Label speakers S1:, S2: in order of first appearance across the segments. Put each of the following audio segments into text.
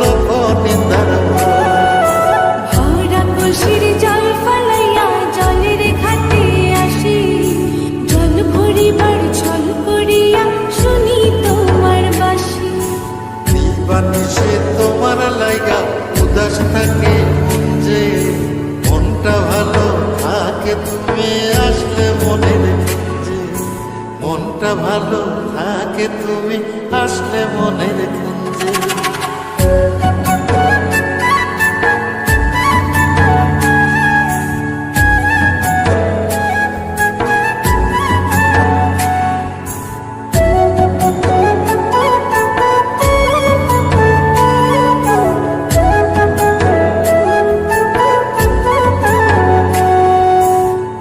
S1: লক্ষ নিন্দার
S2: ভরা কলসির জল ফলাইয়া জলের ঘাটে আসি, জল ভরিবার ছল করিয়া শুনি তোমার বাঁশি।
S1: দিবানিশে তোমার লাইগা উদাস থাকে মন যে, মনটা ভালো থাকে তুমি আসলে মনের কুঞ্জে, মনটা ভালো থাকে তুমি আসলে মনের কুঞ্জে।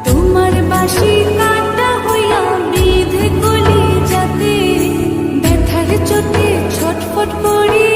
S2: তোমার বাঁশি কাটা হইয়া বিধে কলি যাতে, ব্যথার চোটে ছটফট করি